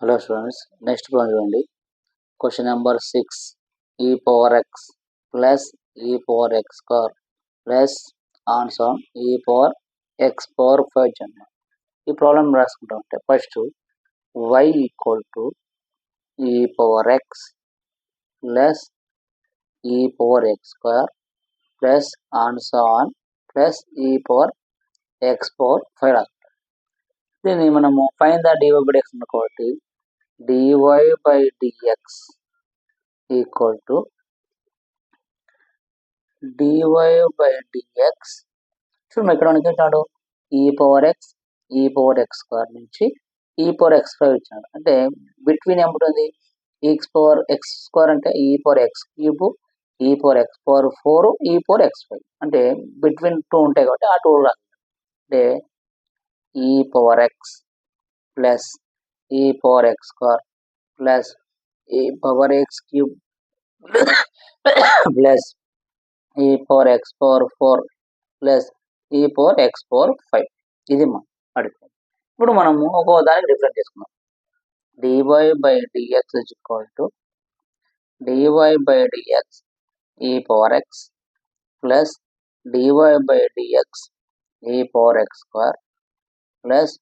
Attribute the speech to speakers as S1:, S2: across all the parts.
S1: Hello students, next one చూడండి. Question number 6, e power x plus e power x square plus and so on e power x power 5 చూడండి. ఈ problem రాసుకుంటాం అంటే first y equal to e power x plus e power x square plus and so on plus e power x power 5 రాసుకుంటాం. దీన్ని మనము find the dy by x కాబట్టి dy by dx equal to dy by dx. చూడండి ఇక్కడ మనకి ఇచ్చాడు e power x square నుంచి e power x square ఇచ్చాడు. అంటే బిట్వీన్ ఏముంటుంది e పవర్ x స్క్వేర్ అంటే e power x cube, e power x power 4, e power x 5 అంటే బిట్వీన్ 2 ఉంటాయి కాబట్టి ఆ 2 రాదు. అంటే e power x plus e power x square plus e power x cube plus e power x power 4 plus e power x power 5. ఇది మనం అడుగుతాం. ఇప్పుడు మనము ఒక్కో దానికి డిఫరెంట్ చేసుకుందాం. dy by dx is equal to dy by dx e power x plus dy by dx e power x square plus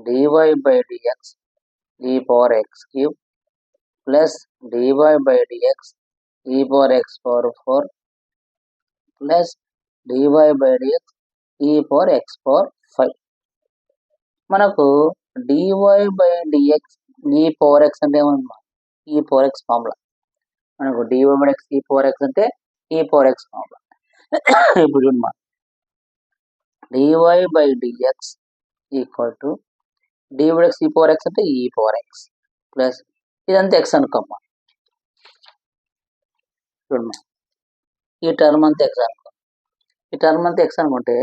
S1: dy by dx e power x cube plus dy by dx e power x power 4 plus dy by dx e power x power 5. మనకు dy by dx e power x అంటే ఏమన్నా e power x formula. మనకు dy by x e power x అంటే e power x formula. ఇప్పుడు చూడమ్మా dy by dx equal to dy by x e power x అంటే e power x plus ఇదంతా x అనుకోమ్మా. చూడమ్మా ఈ టర్మ్ అంతా x అనుకో. ఈ టర్మ్ అంతా x అనుకుంటే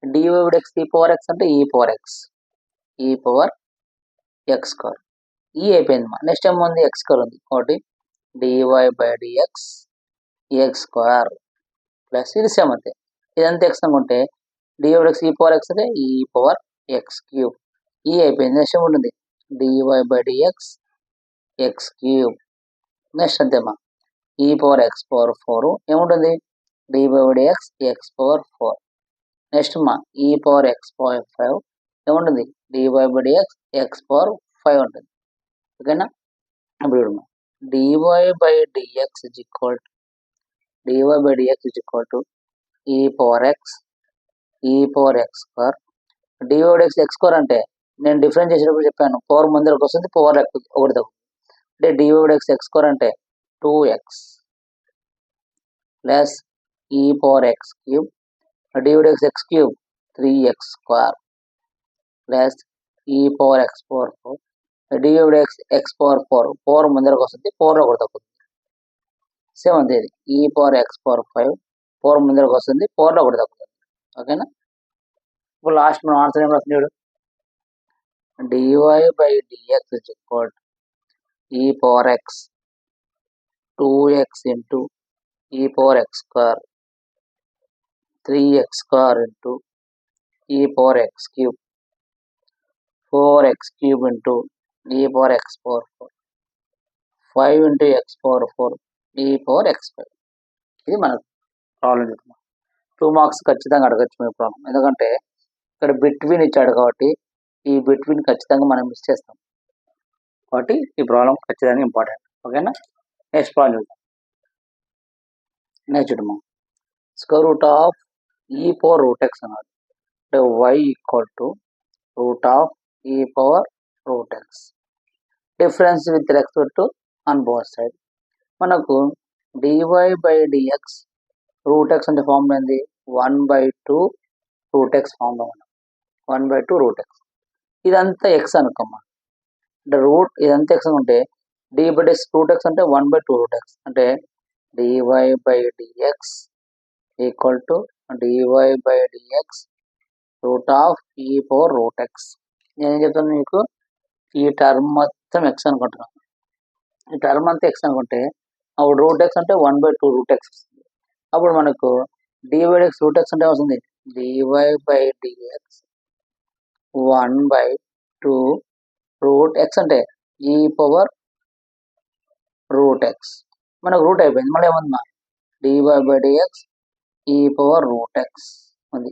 S1: dy by x e power x అంటే e పవర్ x స్క్వేర్ ఈ అయిపోయింది మా. నెక్స్ట్ ఏముంది x స్క్వేర్ ఉంది కాబట్టి dy by dx x square plus ఇది సేమ్ అంతే ఇదంతా x అనుకుంటే dy by x e power x అంటే e పవర్ x క్యూబ్ ఈ అయిపోయింది. నెక్స్ట్ ఏముంటుంది dy by dx x cube next అంతేమా e పవర్ x పవర్ 4 ఏముంటుంది dy by dx x power 4. Next మా e పవర్ x పవర్ 5 ఏముంటుంది dy by dx x power 5 ఉంటుంది. ఓకేనా. ఇప్పుడు dy by dx is equal to dy by dx is equal to e power x square dy by dx x square అంటే నేను difference చేసేటప్పుడు చెప్పాను power ముందరకు వస్తుంది పవర్ ఒకటి తగ్గుతుంది. అంటే dy by dx x square అంటే 2x plus e power x cube dy by dx x cube 3x square plus e power x power 4 dy by dx x power 4 power ముందరకు వస్తుంది power ఒకటి తగ్గుతుంది. Same అంతే ఇది e power x power 5 power ముందరకు వస్తుంది power ఒకటి తగ్గుతుంది. ఓకేనా. ఇప్పుడు లాస్ట్ మనం ఆన్సర్ ఏం రాస్తుంది చూడు dy by dx is equal to e power x 2x into e power x square 3x square into e power x cube 4x cube into e power x power 4 5 into x power 4 e power x 5. ఇది మన problem చెప్తున్నాం. 2 marks ఖచ్చితంగా అడగచ్చు మీ problem. ఎందుకంటే ఇక్కడ between ఇచ్చాడు కాబట్టి ఈ బిట్వీన్ ఖచ్చితంగా మనం మిస్ చేస్తాం కాబట్టి ఈ ప్రాబ్లం ఖచ్చితంగా ఇంపార్టెంట్. ఓకేనా. నెక్స్ట్ ప్రాబ్లం చూద్దాం. నెక్స్ట్ చూడమ్మా square root of e power root x అన్నారు. అంటే y equal to root of e power root x difference with respect to on both side. మనకు dy by dx root x అంటే formula ఏంది 1/2 root x formula. 1/2 root x ఇదంతా x అనుకోమ్మా. అంటే root ఇదంతా x అనుకుంటే dy by dx root x అంటే 1/2 root x అంటే dy by dx equal to dy by dx route of e power root X. నేనేం చెప్తాను మీకు ఈ టర్మ్ మొత్తం ఎక్స్ అనుకుంటున్నాను. ఈ టర్మ్ అంతా ఎక్స్ అనుకుంటే అప్పుడు రూట్ ఎక్స్ అంటే 1/2 రూట్ ఎక్స్ వస్తుంది. అప్పుడు మనకు dy by dx root x అంటే వస్తుంది dy by dx 1/2 root x అంటే ఈ పవర్ రూట్ ఎక్స్. మనకు రూట్ అయిపోయింది, మళ్ళీ ఏముంది d y by d x e power root x ఉంది.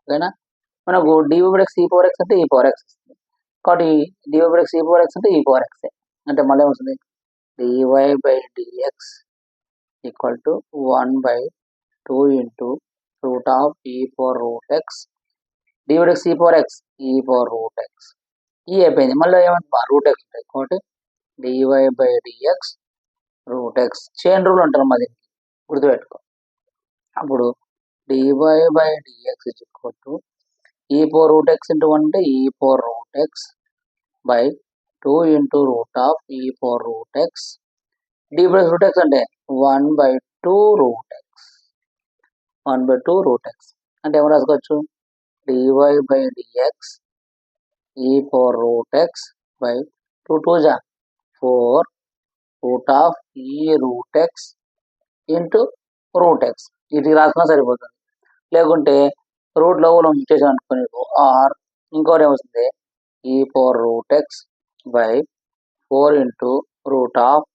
S1: ఓకేనా, మనకు d y by x e power x అంటే ఈ పవర్ ఎక్స్ వస్తుంది, కాబట్టి DY by x e power x అంటే ఈ పవర్ ఎక్స్ అంటే మళ్ళీ ఏమవుతుంది DY by dx equal to 1/2 into root of e power root x dy by x e power x e power root x. ఈ అయిపోయింది, మళ్ళీ ఏమంటుంది root x ఉంటాయి, కాబట్టి DY by dx root x. Chain rule అంటారు మాది, గుర్తుపెట్టుకో. అప్పుడు dy by dx is equal to e power root x into 1 అంటే e power root x by 2 into root of e power root x. D by root x అంటే 1/2 root X 1/2 root x అంటే ఏమో రాసుకోవచ్చు d y by d x e power root x by 2 2 జా 4 route of ఈ route x into root x. ఇది రాసుకున్నా సరిపోతుంది, లేకుంటే రూట్ లో చేసాం అనుకుని ఆర్ ఇంకోటి ఏమొస్తుంది ఈ power root x by 4 into root of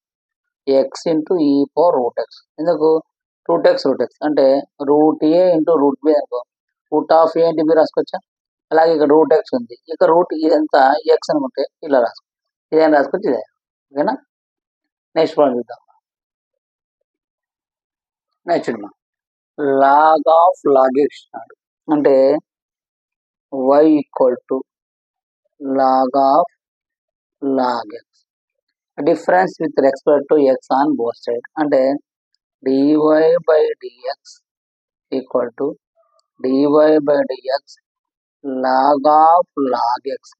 S1: X into ఈ పవర్ రూట్ ఎక్స్. ఎందుకు రూట్ ఎక్స్ అంటే రూట్ ఏ ఇంటూ రూట్ బి అనుకో, రూట్ ఆఫ్ ఏ అంటే బి రాసుకోవచ్చా. అలాగే ఇక్కడ రూట్ ఎక్స్ ఉంది, ఇక్కడ రూట్ ఇదంతా ఎక్స్ అనుకుంటే ఇలా రాసుకో, ఇదేం రాసుకోవచ్చు ఇదే. ఓకేనా, నెక్స్ట్ ప్రాబ్లం చూద్దాం. నెక్స్ట్ చూద్దాం, లాగ్ ఆఫ్ లాగ్ ఎక్స్ అంటే y equal to log of log x, difference with respect to x on both side. అంటే DY by dx equal to DY by dx log of log x.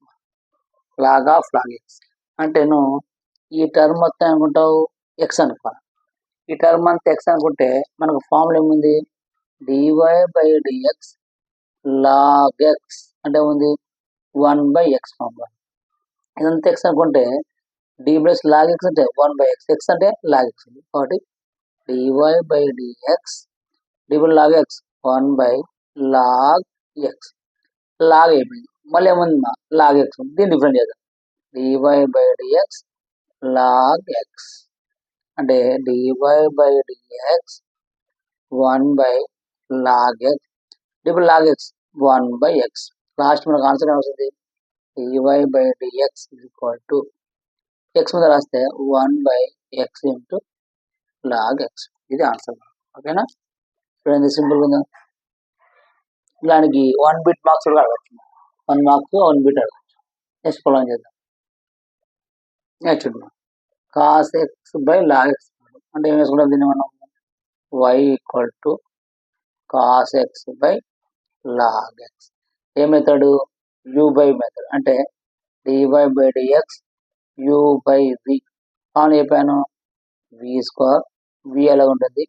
S1: Log of log x అంటే నువ్వు ఈ term మొత్తం అనుకుంటావు X అనుకో, ఈ term అంతా X అనుకుంటే మనకు ఫార్ములా ఏముంది d y by dx log x అంటే ఉంది 1/x ఫార్ములా. ఇదంతా ఎక్స్ అనుకుంటే డి ప్లస్ లాగ్ ఎక్స్ అంటే 1/x, ఎక్స్ అంటే లాగ్ ఎక్స్ ఉంది, కాబట్టి DY by dx dy log x 1/లాగ్ ఎక్స్. లాగ్ అయిపోయింది, మళ్ళీ ఏముంది లాగ్ ఎక్స్ ఉంది, దీన్ని డిఫరెంట్ చేద్దాం dy by dx log x అంటే డివై బై డిఎక్స్ 1/లాగ్ x dy log x 1/x. Last మనకు ఆన్సర్ ఏమవుతుంది DY by dx equal to x మీద రాస్తే 1/x ఇంటూ లాగ్ ఎక్స్. ఇది ఆన్సర్. ఓకేనా, చూడండి సింపుల్గా ఉందా. దానికి 1 బిట్ మార్క్స్ కూడా అడగచ్చు, 1 మార్క్స్ 1 బిట్ అడగచ్చు. నెక్స్ట్ ప్రాబ్లం చేద్దాం. నెక్స్ట్ చూద్దాం, cos x by log x అంటే ఏం వేసుకుంటాం దీన్ని మనం y equal to cos x by log x. ఏ మెథడ్ u బై మెథడ్ అంటే DY by dx u by v. అని చెప్పాను v స్క్వేర్, v ఎలా ఉంటుంది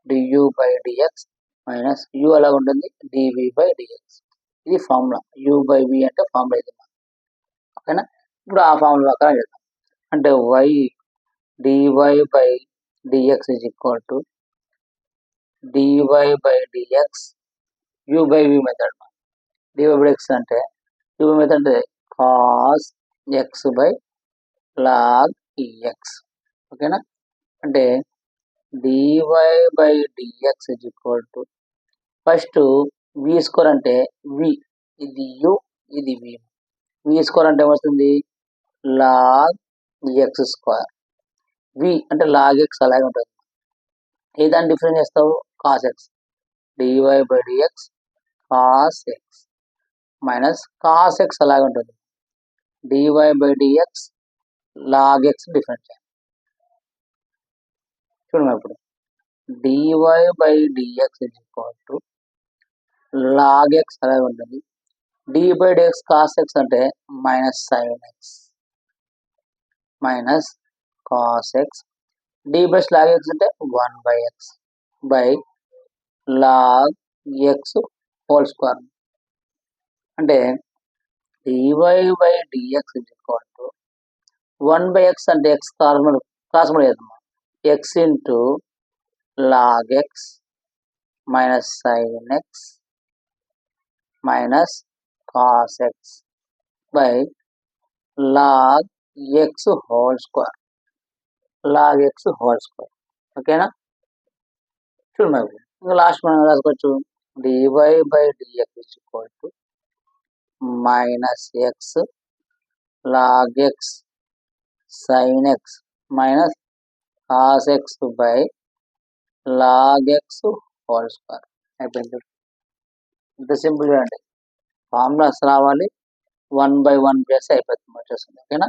S1: du by dx minus u ఎలా ఉంటుంది dv బై డిఎక్స్. ఇది ఫార్ములా, u బై v అంటే ఫార్ములా ఇది. ఓకేనా, ఇప్పుడు ఆ ఫార్ములా ప్రకారం చేద్దాం. అంటే y d y by dx is equal to DY by dx u by v method. D y by x అంటే u బై మెథడ్ అంటే cos x by log x. ఓకేనా, అంటే DY by dx is equal to first v square అంటే v, ఇది you ఇది వి. వి square అంటే ఏమొస్తుంది log X square, వి అంటే లాగ్ ఎక్స్ అలాగే ఉంటుంది. ఏ దాన్ని డిఫరెన్స్ చేస్తావు cos x, dy by dx cos x minus cos x అలాగే ఉంటుంది, dy by dx log x difference చేయాలి. చూడండి ఇప్పుడు DY by dx is equal to log x అలాగే ఉంటుంది, d by dx cos x అంటే minus sign x minus cos x, d plus log x అంటే 1/x by log x whole square. అంటే DY by dx is equal to 1/x అంటే x cross multiply చేద్దాం, x into log x minus sign x minus cos x by log x whole square log x whole square. ఓకేనా? చూడు మరి ఇంకా last మనం రాసుకోవచ్చు d y by dx equal to minus x log x sin x minus cos x by log x whole square. అయిపోయింది. ఇంత simple అండి. Formulas రావాలి, 1/1 చేస్తే అయిపోతుంది, వచ్చేస్తుంది. ఓకేనా?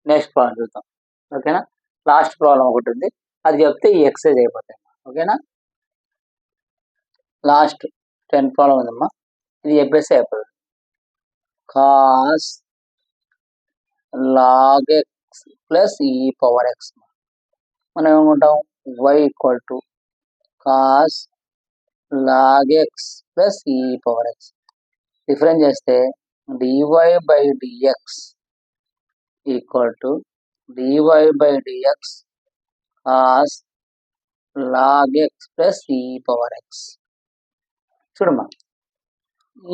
S1: నెక్స్ట్ ప్రాబ్లం చూద్దాం. ఓకేనా? లాస్ట్ ప్రాబ్లం ఒకటి ఉంది, అది చెప్తే ఈ ఎక్సర్సైజ్ అయిపోతాయి. ఓకేనా? లాస్ట్ 10 ప్రాబ్లం ఉందమ్మా, ఇది చెప్పేస్తే అయిపోతుంది. Cos log x plus e power x. మనం ఏమనుకుంటాం y equal to cos log x plus e power x. Difference చేస్తే d y by dx equal to DY by dx cos log x plus e power x. చూడమ్మా,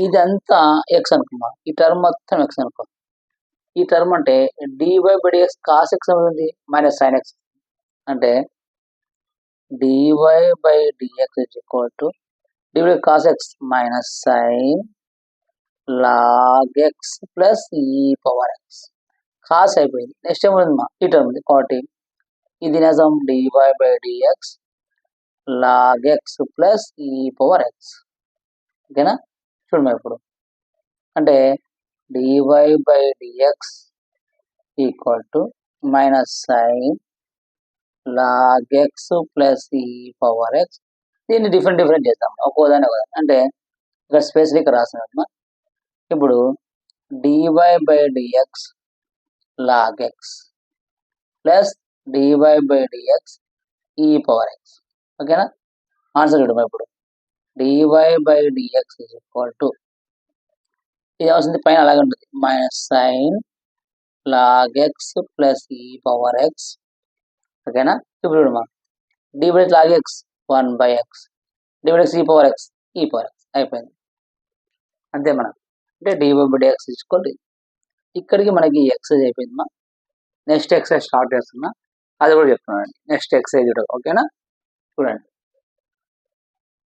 S1: ఇదంతా X అనుకున్నా, ఈ term మొత్తం X అనుకో. ఈ టర్మ్ అంటే DY by dx cos x అవుతుంది మైనస్ సైన్ ఎక్స్. అంటే DY by dx is equal to d y cos x minus sine log x plus e power x. Cos అయిపోయింది. నెక్స్ట్ ఏముంది ఈ టర్మ్ ఉంది కాబట్టి ఇది నిజం d y by dx log x plus e power x. ఓకేనా? చూడమ్మా ఇప్పుడు అంటే DY by dx equal to minus sine log x plus e power x. దీన్ని డిఫరెంట్ చేద్దాం, ఒక్కోదాన్ని ఒకదాన్ని. అంటే ఇక్కడ స్పేస్లో ఇక్కడ రాసినట్టు. ఇప్పుడు DY by dx log x plus d y by d x e power x. ఓకేనా? ఆన్సర్ చూడమ్మా ఇప్పుడు DY by dx is equal to ఇది వస్తుంది పైన అలాగే ఉంటుంది minus sine log x plus e power x. ఓకేనా? ఇప్పుడు చూడమ్మా d by log x 1/x d y x e power x అయిపోయింది. అంతే మనం అంటే డివై బై డిఎక్స్ తీసుకోండి. ఇక్కడికి మనకి ఎక్సైజ్ అయిపోయిందమ్మా. నెక్స్ట్ ఎక్సైజ్ స్టార్ట్ చేస్తున్నా, అది కూడా చెప్తున్నాను. నెక్స్ట్ ఎక్సైజ్ ఓకేనా? చూడండి.